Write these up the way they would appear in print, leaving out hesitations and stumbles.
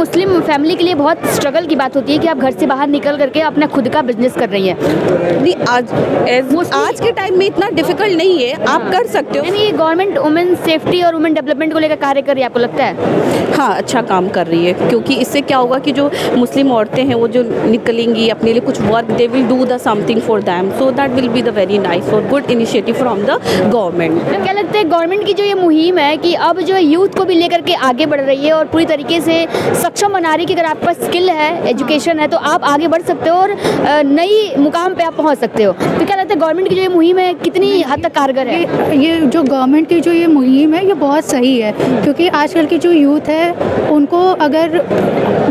Muslim family के लिए बहुत स्ट्रगल की बात होती है कि आप घर से बाहर निकल करके अपना खुद का बिजनेस कर रही हैं। नहीं, आज के टाइम में इतना डिफिकल्ट नहीं है, आप कर सकते हो। यानी गवर्नमेंट वुमेन सेफ्टी और वुमेन डेवलपमेंट को लेकर कार्य कर रही है, आपको लगता है? हाँ, अच्छा काम कर रही है, क्योंकि इससे क्या होगा कि जो मुस्लिम औरतें हैं वो जो निकलेंगी अपने लिए कुछ work, they will do the something for them, so that will be the very nice और good initiative from the government. क्या लगता है गवर्नमेंट की जो ये मुहिम है कि अब जो है यूथ को भी लेकर के आगे बढ़ रही है और पूरी तरीके से सक्षम बना रही है कि अगर आपके पास स्किल है, एजुकेशन है, तो आप आगे बढ़ सकते हो और नई मुकाम पे आप पहुंच सकते हो, तो क्या लगता है गवर्नमेंट की जो ये मुहिम है कितनी हद तक कारगर है? ये जो गवर्नमेंट की जो ये मुहिम है ये बहुत सही है, क्योंकि आजकल की जो यूथ है उनको अगर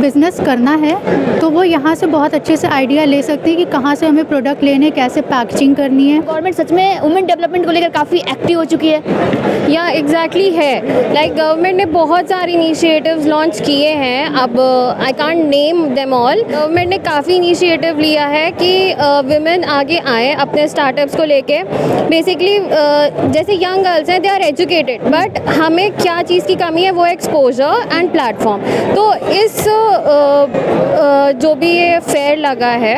बिज़नेस करना है तो वो यहाँ से बहुत अच्छे से आइडिया ले सकते हैं कि कहाँ से हमें प्रोडक्ट लेने, कैसे पैकेजिंग करनी है। गवर्नमेंट सच में वुमेन डेवलपमेंट को लेकर काफ़ी एक्टिव हो चुकी है। या एग्जैक्टली है, लाइक गवर्नमेंट ने बहुत सारे इनिशिएटिव्स लॉन्च किए हैं। अब I can't name them all. Government ने काफ़ी इनिशिएटिव लिया है कि वुमेन आगे आए अपने स्टार्टअप्स को लेके। बेसिकली जैसे यंग गर्ल्स हैं, दे आर एजुकेटेड, बट हमें क्या चीज़ की कमी है, वो एक्सपोजर एंड प्लेटफॉर्म। तो इस जो भी ये फेयर लगा है,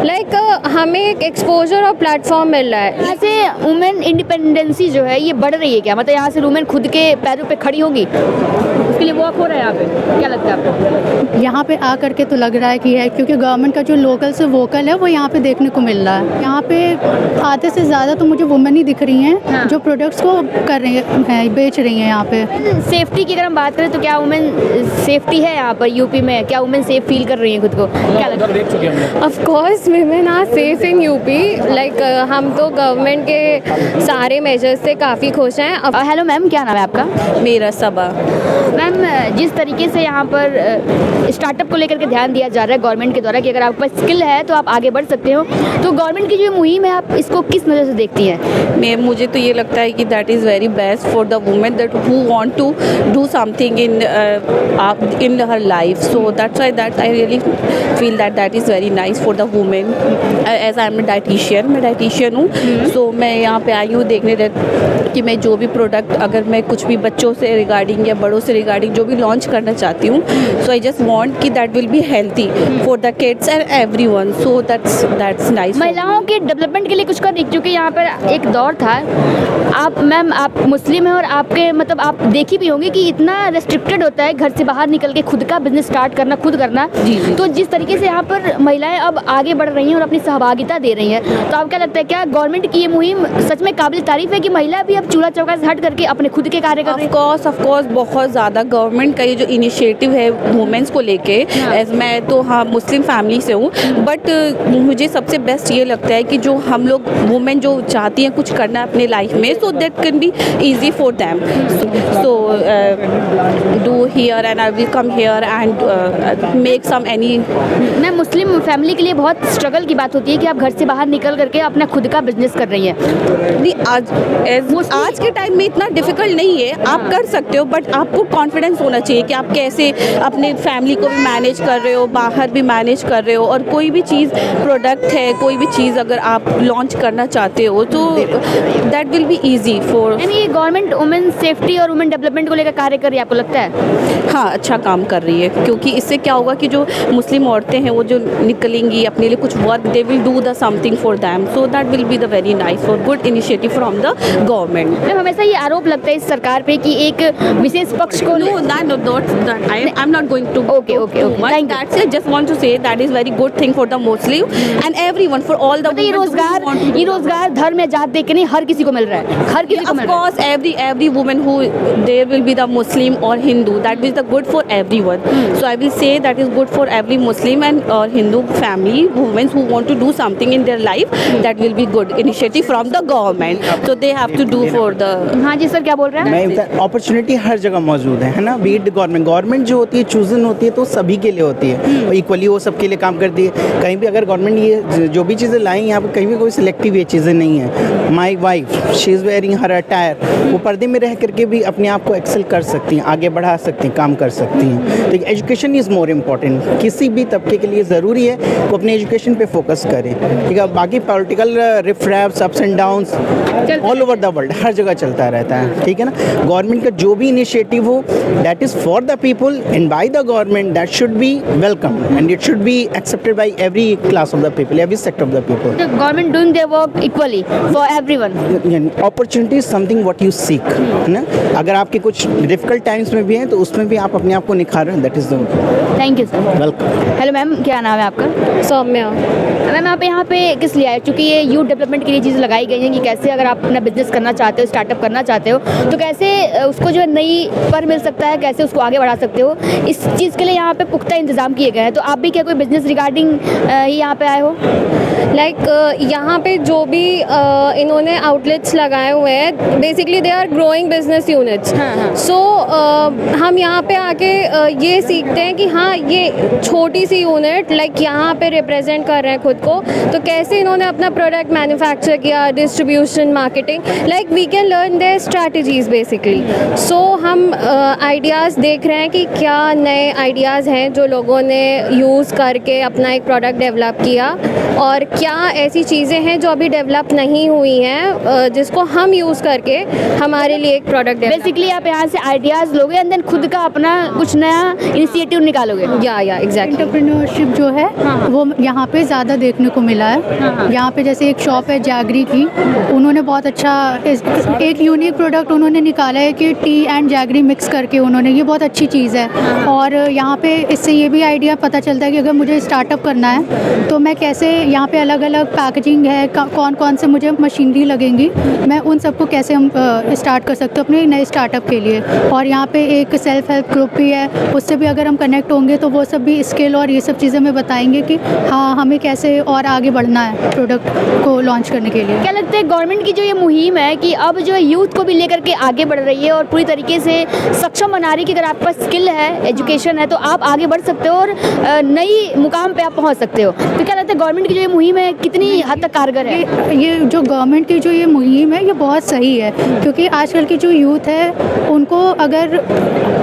लाइक हमें एक एक्सपोजर और प्लेटफॉर्म मिल रहा है। यहाँ से वुमेन इंडिपेंडेंसी जो है ये बढ़ रही है क्या? मतलब यहाँ से वुमेन खुद के पैरों पे खड़ी होगी, उसके लिए वॉक हो रहा है यहाँ पे, क्या लगता है आपको? यहाँ पे आ करके तो लग रहा है कि है, क्योंकि गवर्नमेंट का जो लोकल से वोकल है वो यहाँ पे देखने को मिल रहा है। यहाँ पे आधे से ज़्यादा तो मुझे वुमेन ही दिख रही हैं। हाँ। जो प्रोडक्ट्स को कर रही हैं, बेच रही हैं यहाँ पे। सेफ्टी की अगर हम बात करें तो क्या वुमेन सेफ्टी है यहाँ पर यूपी में? क्या वुमेन सेफ फील कर रही हैं खुद को, क्या लगता है? Of course women are safe in UP, like हम तो गवर्नमेंट के सारे मेजर्स से काफ़ी खुश हैं। अब हेलो मैम, क्या नाम है आपका? मेरा सबा। मैम, जिस तरीके से यहाँ पर स्टार्टअप को लेकर के ध्यान दिया जा रहा है गवर्नमेंट के द्वारा कि अगर आपके पास स्किल है तो आप आगे बढ़ सकते हो, तो गवर्नमेंट की जो मुहिम है आप इसको किस नज़र से देखती हैं? मुझे तो ये लगता है कि that is very best for the women that who want to do something in her life, so that's why that I really feel that is very nice for the women. As I am मैं dietitian हूँ, so मैं यहाँ पे आई हूँ देखने कि मैं जो भी प्रोडक्ट, अगर मैं कुछ भी बच्चों से रिगार्डिंग या बड़ों से रिगार्डिंग जो भी लॉन्च करना चाहती हूँ, सो आई जस्ट वांट कि that will be healthy for the kids and everyone, so that's nice. महिलाओं के डेवलपमेंट के लिए कुछ कर रही, क्योंकि यहाँ पर एक दौर था, आप मैम आप मुस्लिम हैं और आपके मतलब आप देखी भी होंगी कि इतना रेस्ट्रिक्टेड होता है घर से बाहर निकल के खुद का बिजनेस स्टार्ट करना, खुद करना। जी। तो जिस तरीके से यहाँ पर महिलाएं अब आगे बढ़ रही हैं और अपनी सहभागिता दे रही हैं, तो आपको क्या लगता है क्या गवर्नमेंट की ये मुहिम सच में काबिल तारीफ है कि महिला भी अब चूल्हा चौका से हट करके अपने खुद के कार्य कर रही है? ऑफ कोर्स बहुत ज़्यादा गवर्नमेंट का ये जो इनिशिएटिव है वुमेन्स को लेके, एज मैं तो हाँ मुस्लिम फैमिली से हूँ, बट मुझे सबसे बेस्ट ये लगता है कि जो हम लोग वुमेन जो चाहती हैं कुछ करना अपने लाइफ में, so that can be easy for them, so do here and I will come here and make some any. मैं मुस्लिम फैमिली के लिए बहुत स्ट्रगल की बात होती है कि आप घर से बाहर निकल करके अपना खुद का बिजनेस कर रही हैं। नहीं, आज के टाइम में इतना डिफिकल्ट नहीं है, आप कर सकते हो, बट आपको कॉन्फिडेंस होना चाहिए कि आप कैसे अपने फैमिली को भी मैनेज कर रहे हो, बाहर भी मैनेज कर रहे हो, और कोई भी चीज़ प्रोडक्ट है, कोई भी चीज़ अगर आप लॉन्च करना चाहते हो तो that will B easy for. यानी ये गवर्नमेंट वुमेन सेफ्टी और वुमेन डेवलपमेंट को लेकर कार्य कर रही है, आपको लगता है? हाँ, अच्छा काम कर रही है, क्योंकि इससे क्या होगा कि जो मुस्लिम औरतें हैं वो जो निकलेंगी अपने लिए कुछ work, they will do the something for them, so that will be the very nice और good initiative from the government. Ma'am, हमेशा ये आरोप लगता है इस सरकार पे कि एक विशेष पक्ष को I'm not going to Okay. Thank you. That's it. Just want to say that is very good thing for the Muslim and everyone, for all the ये रोजगार धर्म या जात देख के नहीं, हर किसी को मिल रहा है, हर किसी को मिल of रहा है। course every woman who there will be the Muslim or Hindu, that is the good for everyone. So I will say that is good for every Muslim and or Hindu family, women who want to do something in their life, that will be good initiative from the government, so they have to do for the। हाँ जी sir, क्या बोल रहे हैं? Opportunity हर जगह मौजूद है ना, beat government जो होती है चूजन होती है तो सभी के लिए होती है, और इक्वली वो सबके लिए काम करती है। कहीं भी अगर गवर्नमेंट ये जो भी चीज़ें लाई यहाँ पर कहीं भी कोई सिलेक्टिव ये चीज़ें नहीं है। My wife she is wearing her attire, वो पर्दे में रह करके भी अपने आप को एक्सेल कर सकती हैं, आगे बढ़ा सकती हैं, काम कर सकती हैं। तो एजुकेशन इज़ मोर इम्पॉर्टेंट, किसी भी तबके के लिए ज़रूरी है वो अपने एजुकेशन पे फोकस करें, ठीक है। बाकी political riff raps, ups and downs all over the world हर जगह चलता रहता है, ठीक है ना। गवर्नमेंट का जो भी इनिशिएटिव हो that is for the people and by the government, and that should be welcome and it should be accepted by every class of the people, every sector of the people. The government doing their work equally for everyone. Opportunity is something what you seek, है ना. अगर आपके कुछ difficult times में भी हैं तो उसमें भी आप अपने आप को निखार रहे हैं. That is the thank you sir. Welcome. Hello ma'am, क्या नाम है आपका? सौम्या. मैम आप यहाँ पे किस लिए आए? क्योंकि ये यूथ डेवलपमेंट के लिए चीज़ें लगाई गई हैं कि कैसे अगर आप अपना बिजनेस करना चाहते हो, स्टार्टअप करना चाहते हो, तो कैसे उसको जो है नई पर मिल सकता है, कैसे उसको आगे बढ़ा सकते हो. इस चीज़ के लिए यहाँ पे पुख्ता इंतजाम किए गए हैं. तो आप भी क्या कोई बिजनेस रिगार्डिंग ही यहाँ पे आए हो? यहाँ पे जो भी इन्होंने आउटलेट्स लगाए हुए हैं, basically they are growing business units. So हम यहाँ पे आके ये सीखते हैं कि हाँ, ये छोटी सी यूनिट यहाँ पे रिप्रेजेंट कर रहे हैं खुद को, तो कैसे इन्होंने अपना प्रोडक्ट मैन्युफैक्चर किया, distribution, marketing, we can learn their strategies basically. So हम आइडियाज़ देख रहे हैं कि क्या नए आइडियाज़ हैं जो लोगों ने यूज़ करके अपना एक प्रोडक्ट डेवलप किया, और क्या ऐसी चीज़ें हैं जो अभी डेवलप नहीं हुई हैं जिसको हम यूज़ करके हमारे लिए एक प्रोडक्ट बेसिकली आप यहाँ से आइडियाज़ लोगे एंड देन खुद का अपना कुछ नया इनिशिएटिव निकालोगे. या एग्जैक्टली. एंटरप्रेन्योरशिप जो है वो यहाँ पे ज़्यादा देखने को मिला है. यहाँ पे जैसे एक शॉप है जैगरी की, उन्होंने बहुत अच्छा एक यूनिक प्रोडक्ट उन्होंने निकाला है कि टी एंड जैगरी मिक्स करके उन्होंने, ये बहुत अच्छी चीज़ है. और यहाँ पे इससे ये भी आइडिया पता चलता है कि अगर मुझे स्टार्टअप करना है तो मैं कैसे, यहाँ पे अलग अलग पैकेजिंग है, कौन कौन से मुझे मशीनरी लगेंगी, मैं उन सबको कैसे हम स्टार्ट कर सकते हो अपने नए स्टार्टअप के लिए. और यहाँ पे एक सेल्फ हेल्प ग्रुप भी है, उससे भी अगर हम कनेक्ट होंगे तो वो सब भी स्किल और ये सब चीज़ें हमें बताएंगे कि हाँ, हमें कैसे और आगे बढ़ना है प्रोडक्ट को लॉन्च करने के लिए. क्या लगता है गवर्नमेंट की जो ये मुहिम है कि अब जो है यूथ को भी लेकर के आगे बढ़ रही है और पूरी तरीके से सक्षम बना रही है कि अगर आपके पास स्किल है, एजुकेशन है, तो आप आगे बढ़ सकते हो और नई मुकाम पे आप पहुंच सकते हो. तो क्या लगता है गवर्नमेंट की जो ये मुहिम है कितनी हद तक कारगर है? ये जो गवर्नमेंट की जो ये मुहिम है ये बहुत सही है, क्योंकि आजकल की जो यूथ है उनको अगर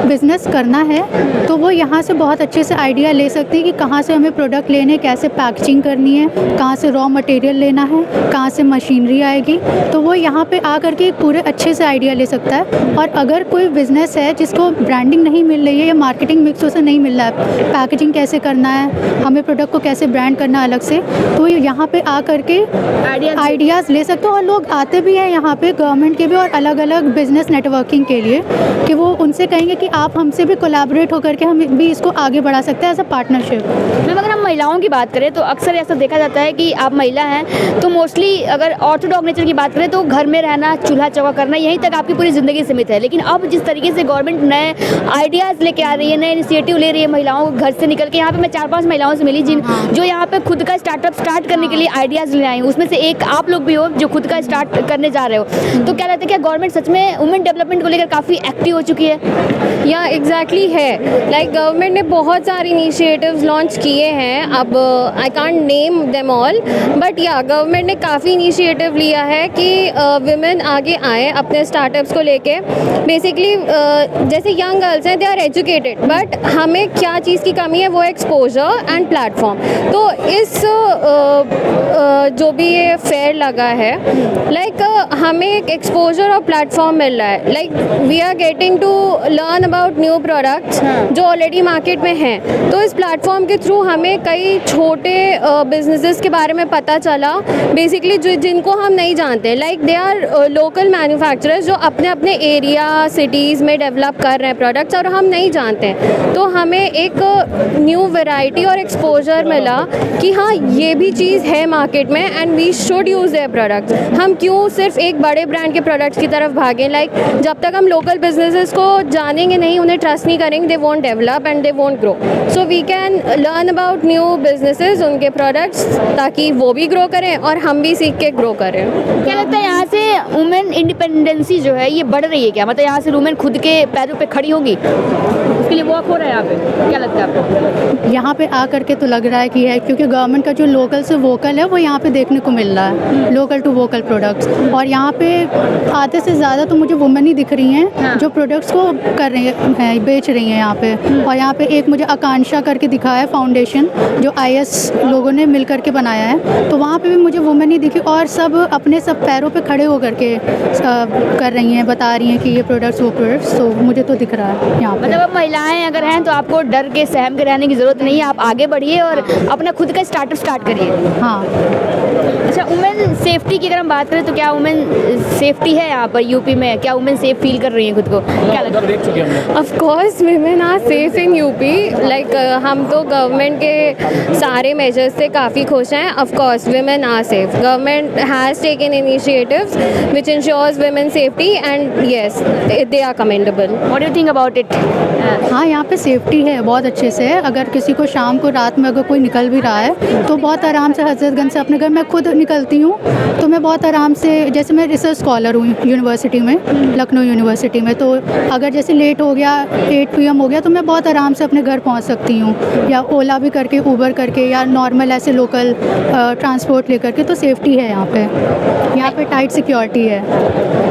बिज़नेस करना है तो वो यहाँ से बहुत अच्छे से आइडिया ले सकते हैं कि कहाँ से हमें प्रोडक्ट लेने, कैसे पैकेजिंग करनी है, कहाँ से रॉ मटेरियल लेना है, कहाँ से मशीनरी आएगी. तो वो यहाँ पे आ करके पूरे अच्छे से आइडिया ले सकता है. और अगर कोई बिज़नेस है जिसको ब्रांडिंग नहीं मिल रही है या मार्केटिंग मिक्स से नहीं मिल रहा है, पैकेजिंग कैसे करना है, हमें प्रोडक्ट को कैसे ब्रांड करना है अलग से, तो यहाँ पे आ करके आइडियाज़ ले सकते हो. और लोग आते भी हैं यहाँ पे गवर्नमेंट के भी और अलग अलग बिजनेस नेटवर्किंग के लिए, कि वो उनसे कहेंगे कि आप हमसे भी कोलैबोरेट होकर के हम भी इसको आगे बढ़ा सकते हैं एज अ पार्टनरशिप. मैम अगर हम महिलाओं की बात करें तो अक्सर ऐसा देखा जाता है कि आप महिला हैं तो मोस्टली अगर ऑर्थोडॉक्स नेचर की बात करें तो घर में रहना, चूल्हा चौका करना, यहीं तक आपकी पूरी ज़िंदगी सीमित है. लेकिन अब जिस तरीके से गवर्नमेंट नए आइडियाज़ लेके आ रही है, नए इनिशिएटिव ले रही है महिलाओं को घर से निकल के, यहाँ पे मैं 4-5 महिलाओं से मिली जो यहाँ पे खुद का स्टार्टअप स्टार्ट करने के लिए आइडियाज़ ले आई हूँ. उसमें से एक आप लोग भी हो जो खुद का स्टार्ट करने जा रहे हो. तो क्या लगता है क्या गवर्नमेंट सच में वुमेन डेवलपमेंट को लेकर काफ़ी एक्टिव हो चुकी है? या एग्जैक्टली है. गवर्नमेंट ने बहुत सारे इनिशिएटिव्स लॉन्च किए हैं. अब I can't name them all, but government ने काफ़ी इनिशिएटिव लिया है कि विमेन आगे आए अपने स्टार्टअप्स को लेके. बेसिकली जैसे यंग गर्ल्स हैं, दे आर एजुकेटेड, बट हमें क्या चीज़ की कमी है, वो एक्सपोजर एंड प्लेटफॉर्म. तो इस जो भी ये फेयर लगा है, हमें एक एक्सपोजर और प्लेटफॉर्म मिल रहा है. We are getting to learn about new products जो ऑलरेडी मार्केट में हैं. तो इस प्लेटफॉर्म के थ्रू हमें कई छोटे बिजनेसेस के बारे में पता चला, बेसिकली जिनको हम नहीं जानते. दे आर लोकल मैन्युफैक्चरर्स जो अपने अपने एरिया, सिटीज़ में डेवलप कर रहे हैं प्रोडक्ट्स, और हम नहीं जानते. तो हमें एक न्यू वैरायटी और एक्सपोजर मिला कि हाँ, ये भी चीज़ है मार्केट में and we should use their products. हम क्यों सिर्फ एक बड़े ब्रांड के प्रोडक्ट्स की तरफ भागें? जब तक हम लोकल बिजनेसेस को जानेंगे नहीं, उन्हें ट्रस्ट नहीं करेंगे, they won't develop and they won't grow. So we can learn about new businesses, उनके प्रोडक्ट्स, ताकि वो भी ग्रो करें और हम भी सीख के ग्रो करें. क्या लगता है यहाँ से वुमेन इंडिपेंडेंसी जो है ये बढ़ रही है क्या? मतलब यहाँ से वुमेन खुद के पैरों पे खड़ी होगी, उसके लिए वर्क हो रहा है यहाँ पे? क्या लगता है आपको? यहाँ पे आ करके तो लग रहा है कि है, क्योंकि गवर्नमेंट का जो लोकल से वोकल है वो यहाँ पे देखने को मिल रहा है, लोकल टू वोकल प्रोडक्ट्स. और यहाँ पे आधे से ज़्यादा तो मुझे वुमेन ही दिख रही हैं जो प्रोडक्ट्स को कर रही हैं, बेच रही हैं यहाँ पे. और यहाँ पे एक मुझे आकांक्षा करके दिखा है फाउंडेशन, जो IS लोगों ने मिल करके बनाया है, तो वहाँ पे भी मुझे वुमेन ही दिखी. और सब अपने सब पैरों पे खड़े होकर के कर रही हैं, बता रही हैं कि ये प्रोडक्ट्स वो प्रोडक्ट्स. तो मुझे तो दिख रहा है यहाँ पे. मतलब सब महिलाएं अगर हैं तो आपको डर के सहम के रहने की ज़रूरत नहीं है, आप आगे बढ़िए और अपना खुद का स्टार्टअप स्टार्ट करिए। हाँ। अच्छा, वुमेन सेफ्टी की अगर हम बात करें तो क्या वुमेन सेफ्टी है यहाँ पर यूपी में? क्या वुमेन सेफ फील कर रही हैं खुद को? क्या लगता है? Of course women are safe in UP. Like हम तो गवर्नमेंट के सारे मेजर्स से काफ़ी खुश हैं. Of course women are safe. Government has taken initiatives which ensures women's safety and yes, they are commendable. What do you think about it? हाँ, यहाँ पे सेफ्टी है बहुत अच्छे से। अगर किसी को शाम को रात में अगर कोई निकल भी रहा है तो बहुत आराम से हजरतगंज से अपने घर, मैं खुद निकलती हूँ तो मैं बहुत आराम से, जैसे मैं रिसर्च स्कॉलर हूँ यूनिवर्सिटी में, लखनऊ यूनिवर्सिटी में, तो अगर जैसे लेट हो गया 8 PM हो गया तो मैं बहुत आराम से अपने घर पहुँच सकती हूँ, या ओला भी करके, ऊबर करके, या नॉर्मल ऐसे लोकल ट्रांसपोर्ट लेकर के। तो सेफ्टी है यहाँ पे टाइट सिक्योरिटी है।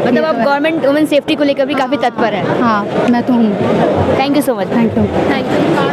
मतलब आप गवर्नमेंट वुमेन सेफ्टी को लेकर भी काफ़ी तत्पर है। हाँ, मैं तो हूँ। Thank you so much. Thank you. Thank you.